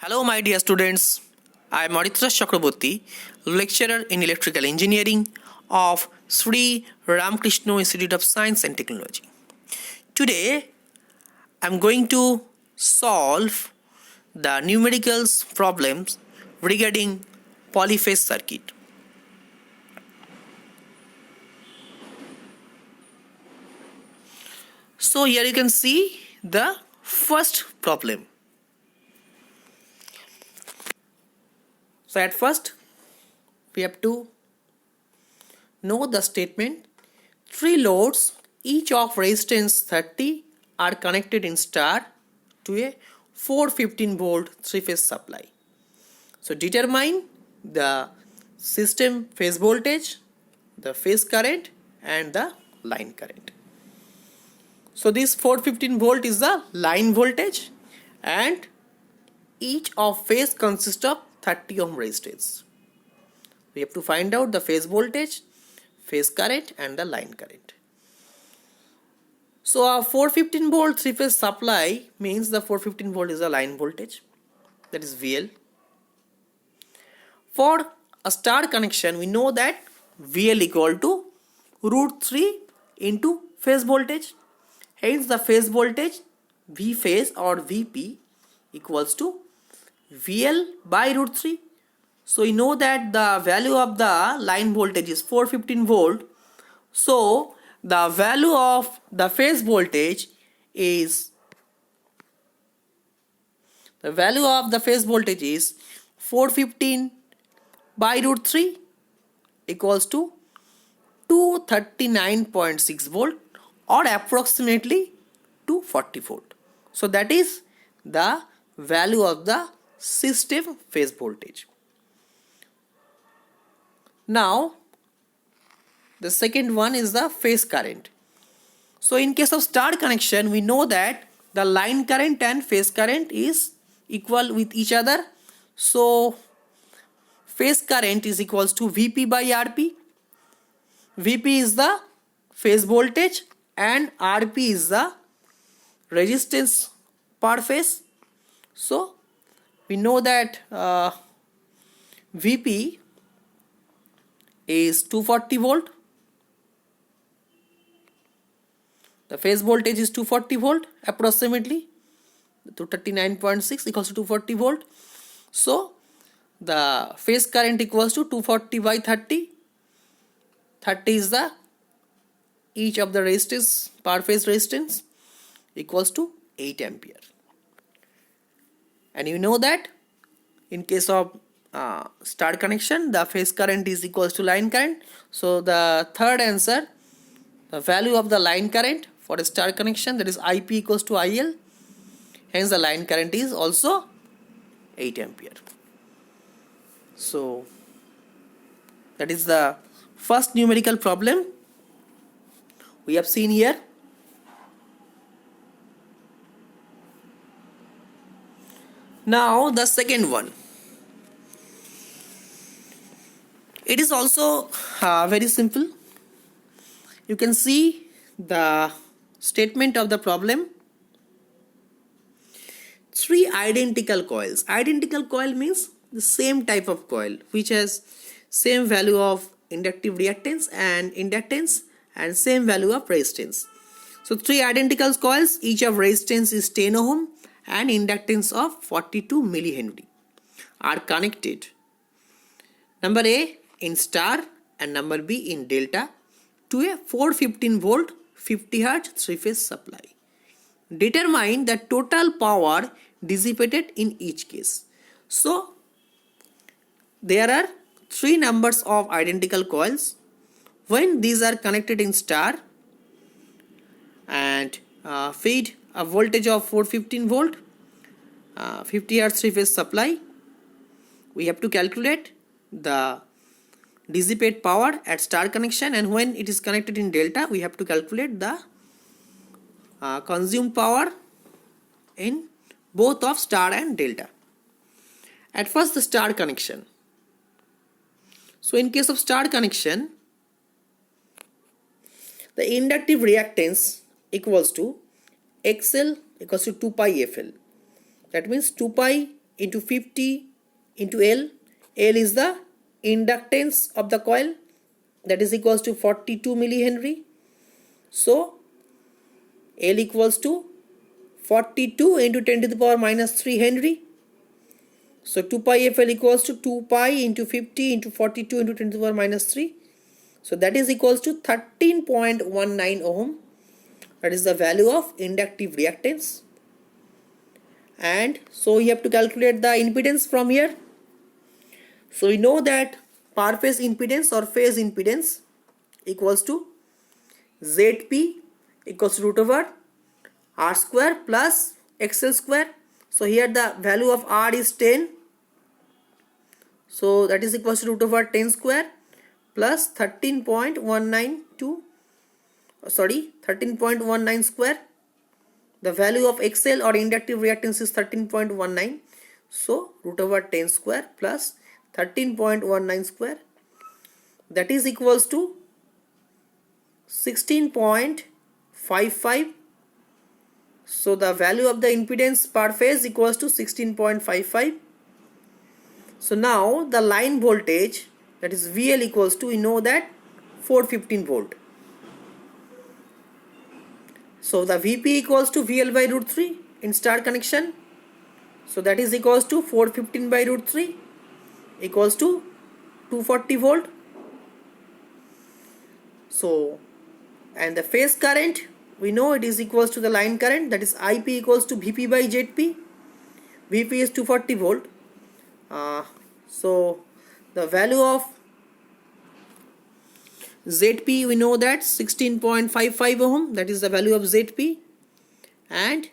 Hello, my dear students. I am Aditya Chakraborty, lecturer in electrical engineering of Sri Ramakrishna Institute of Science and Technology. Today, I am going to solve the numerical problems regarding polyphase circuit. So, here you can see the first problem. So, at first, we have to know the statement. Three loads, each of resistance 30, are connected in star to a 415 volt three-phase supply. So determine the system phase voltage, the phase current, and the line current. So this 415 volt is the line voltage, and each of phase consists of 30 ohm resistance. We have to find out the phase voltage, phase current, and the line current. So a 415 volt three-phase supply means the 415 volt is the line voltage, that is VL. For a star connection, we know that VL equal to root 3 into phase voltage. Hence the phase voltage V phase or VP equals to VL by root 3. So we know that the value of the line voltage is 415 volt. So the value of the phase voltage is 415 by root 3 equals to 239.6 volt or approximately 240 volt. So that is the value of the system phase voltage. Now the second one is the phase current. So in case of star connection, we know that the line current and phase current is equal with each other. So phase current is equals to Vp by Rp. Vp is the phase voltage and Rp is the resistance per phase. So we know that Vp is 240 volt. The phase voltage is 240 volt approximately. 239.6 equals to 240 volt. So the phase current equals to 240 by 30. 30 is the each of the resistance per phase resistance equals to 8 ampere. And you know that in case of star connection, the phase current is equals to line current. So the third answer, the value of the line current for a star connection, that is IP equals to IL. Hence the line current is also 8 ampere. So that is the first numerical problem we have seen here. Now the second one. It is also very simple. You can see the statement of the problem. Three identical coils. Identical coil means the same type of coil which has same value of inductive reactance and inductance and same value of resistance. So three identical coils, each of resistance is 10 ohm and inductance of 42 millihenry are connected. Number A in star and number B in delta to a 415 volt 50 hertz three-phase supply. Determine the total power dissipated in each case. So there are three numbers of identical coils. When these are connected in star and feed a voltage of 415 volt 50 hertz three-phase supply, we have to calculate the dissipate power at star connection, and when it is connected in delta we have to calculate the consumed power in both of star and delta. At first the star connection. So in case of star connection, the inductive reactance equals to XL equals to 2 pi FL. That means 2 pi into 50 into L. L is the inductance of the coil, that is equals to 42 millihenry. So L equals to 42 into 10 to the power minus 3 Henry. So 2 pi FL equals to 2 pi into 50 into 42 into 10 to the power minus 3. So that is equals to 13.19 ohm. That is the value of inductive reactance. And so you have to calculate the impedance from here. So we know that per phase impedance or phase impedance equals to ZP equals to root over R square plus XL square. So here the value of R is 10. So that is equals to root over 10 square plus 13.19 square. The value of XL or inductive reactance is 13.19. So root over 10 square plus 13.19 square, that is equals to 16.55. So the value of the impedance per phase equals to 16.55. So now the line voltage, that is VL, equals to, we know that 415 volt. So the VP equals to VL by root 3 in star connection. So that is equals to 415 by root 3 equals to 240 volt. So, and the phase current, we know it is equals to the line current, that is IP equals to VP by ZP. VP is 240 volt. So the value of ZP, we know that 16.55 ohm, that is the value of ZP, and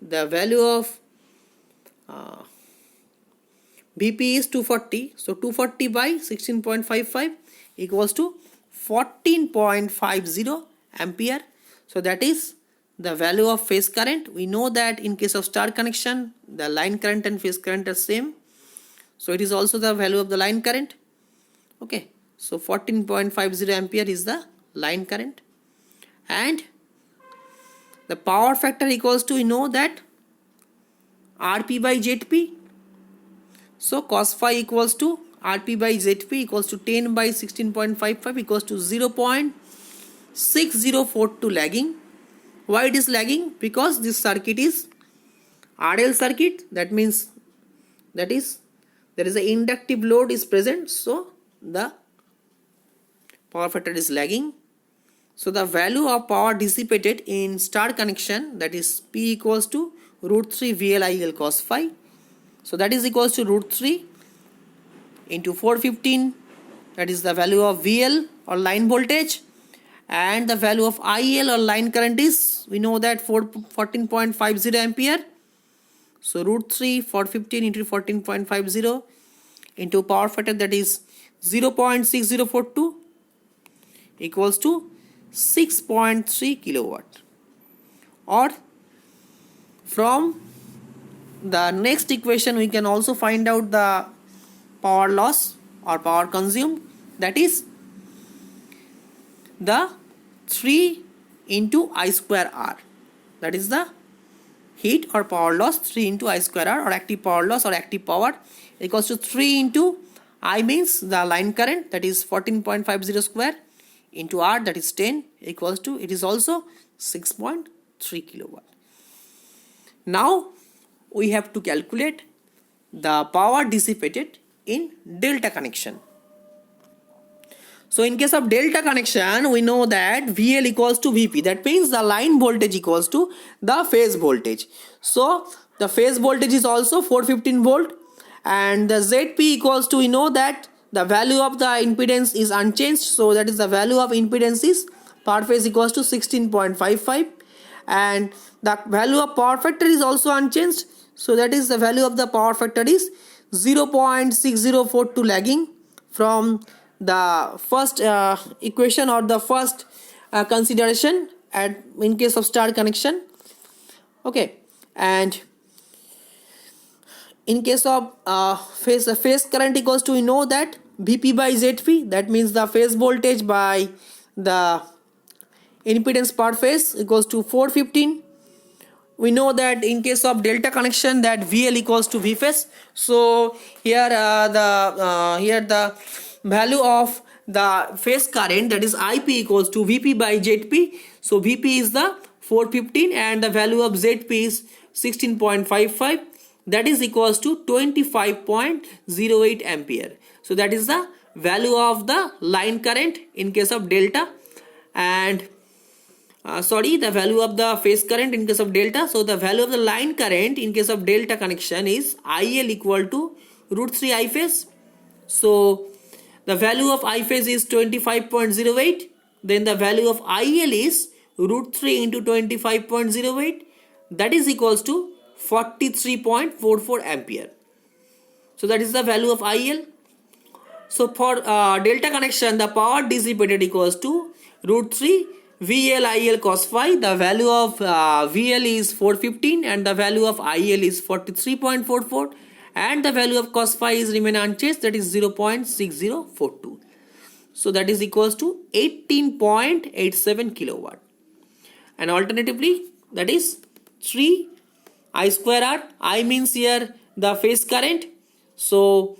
the value of VP is 240. So 240 by 16.55 equals to 14.50 ampere. So that is the value of phase current. We know that in case of star connection, the line current and phase current are same. So it is also the value of the line current. Okay. So 14.50 ampere is the line current. And the power factor equals to, we know that RP by ZP. So cos phi equals to RP by ZP equals to 10 by 16.55 equals to 0.6042 lagging. Why it is lagging? Because this circuit is RL circuit. That means there is an inductive load is present. So the power factor is lagging. So the value of power dissipated in star connection, that is P equals to root 3 VLIL cos phi. So that is equals to root 3 into 415, that is the value of VL or line voltage, and the value of IL or line current is, we know that 14.50 ampere. So root 3 415 into 14.50 into power factor, that is 0.6042 equals to 6.3 kilowatt. Or from the next equation we can also find out the power loss or power consumed, that is the 3 into I square R, that is the heat or power loss 3 into I square R, or active power loss or active power, equals to 3 into I means the line current, that is 14.50 square, into R, that is 10, equals to, it is also 6.3 kilowatt. Now we have to calculate the power dissipated in delta connection. So in case of delta connection, we know that VL equals to VP. That means the line voltage equals to the phase voltage. So the phase voltage is also 415 volt, and the ZP equals to, we know that the value of the impedance is unchanged. So that is the value of impedance is per phase equals to 16.55, and the value of power factor is also unchanged. So that is the value of the power factor is 0.6042 lagging from the first equation or the first consideration in case of star connection. Okay, and in case of phase current equals to, we know that VP by ZP, that means the phase voltage by the impedance per phase equals to 415 we know that in case of delta connection that VL equals to V phase. So here the value of the phase current, that is IP, equals to VP by ZP. So VP is the 415 and the value of ZP is 16.55, that is equals to 25.08 ampere. So that is the value of the line current in case of delta, and the value of the phase current in case of delta. So the value of the line current in case of delta connection is IL equal to root 3 I phase. So the value of I phase is 25.08, then the value of IL is root 3 into 25.08, that is equals to 43.44 ampere. So that is the value of IL. So for delta connection, the power dissipated equals to root 3 VL IL cos phi. The value of VL is 415 and the value of IL is 43.44, and the value of cos phi is remain unchanged, that is 0.6042. So that is equals to 18.87 kilowatt. And alternatively, that is 3 I square R. I means here the phase current. So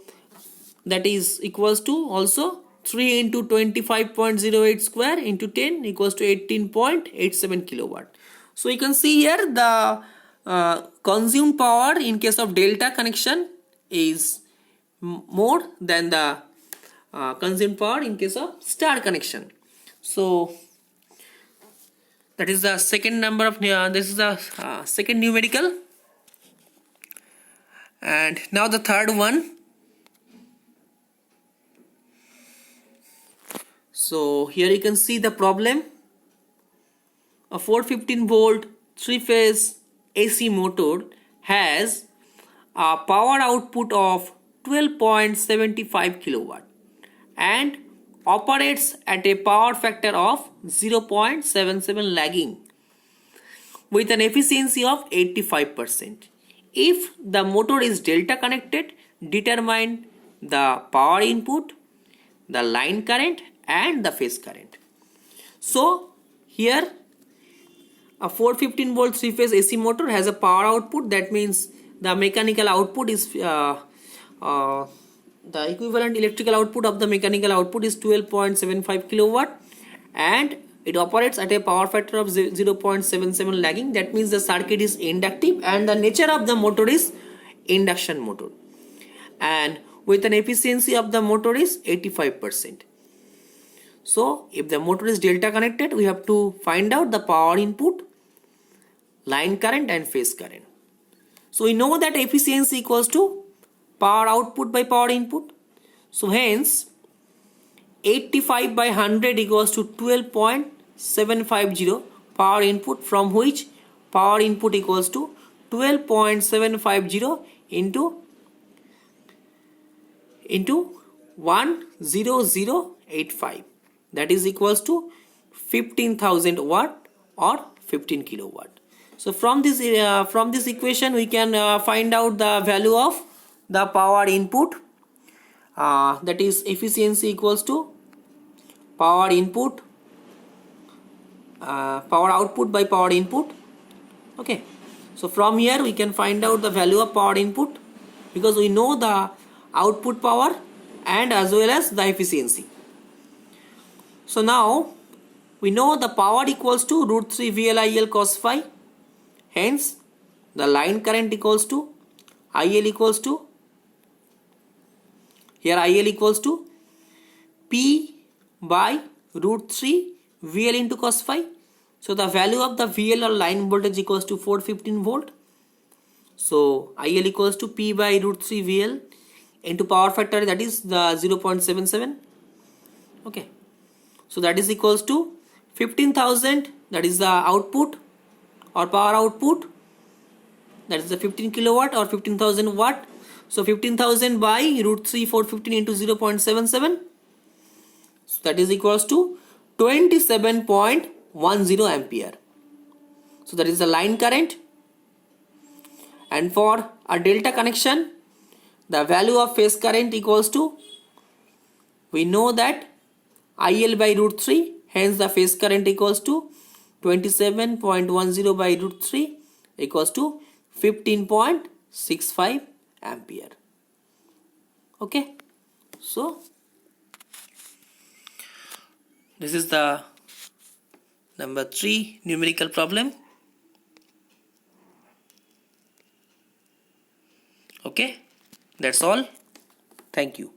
that is equals to also 3 into 25.08 square into 10 equals to 18.87 kilowatt. So you can see here the consumed power in case of delta connection is more than the consumed power in case of star connection. So that is the second number of this is the second numerical. And now the third one. So here you can see the problem. A 415 volt 3-phase AC motor has a power output of 12.75 kilowatt and operates at a power factor of 0.77 lagging with an efficiency of 85%. If the motor is delta connected, determine the power input, the line current and the phase current. So here a 415 volt 3-phase AC motor has a power output, that means the mechanical output is the equivalent electrical output of the mechanical output is 12.75 kilowatt and it operates at a power factor of 0.77 lagging. That means the circuit is inductive and the nature of the motor is induction motor, and with an efficiency of the motor is 85%. So if the motor is delta connected, we have to find out the power input, line current and phase current. So we know that efficiency equals to power output by power input. So hence 85 by 100 equals to 12.750 power input, from which power input equals to 12.750 into 10085, that is equals to 15,000 watt or 15 kilowatt. So from this equation we can find out the value of the power input, that is efficiency equals to power input power output by power input. Okay, so from here we can find out the value of power input because we know the output power and as well as the efficiency. So now we know the power equals to root 3 VLIL cos phi, hence the line current equals to IL equals to, here IL equals to P by root 3 VL into cos phi. So the value of the VL or line voltage equals to 415 volt. So IL equals to P by root 3 VL into power factor, that is the 0.77. Okay, so that is equals to 15,000, that is the output or power output, that is the 15 kilowatt or 15,000 watt. So 15,000 by root 3 415 into 0.77, so that is equals to 27.10 ampere. So that is the line current. And for a delta connection, the value of phase current equals to, we know that IL by root 3, hence the phase current equals to 27.10 by root 3, equals to 15.65 ampere. Okay, so this is the number 3 numerical problem. Okay, that's all. Thank you.